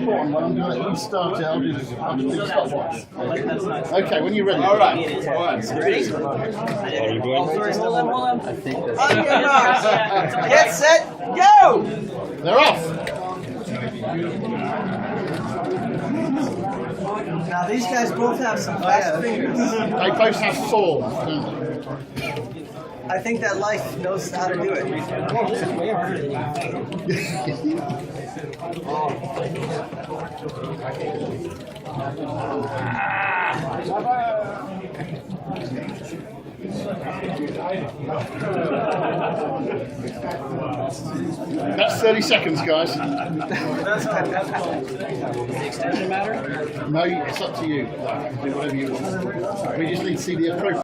important one. I'm going to let you start it. I'll do the stopwatch. Okay, when you're ready. All right. Ready? Hold on. I think On your marks. Get set, go! They're off. Now these guys both have some fast fingers. They both have swords. I think that life knows how to do it. Well, this is way harder than you think. That's 30 seconds, guys. Does the extension matter? No, it's up to you. Do whatever you want. We just need to see the appropriate.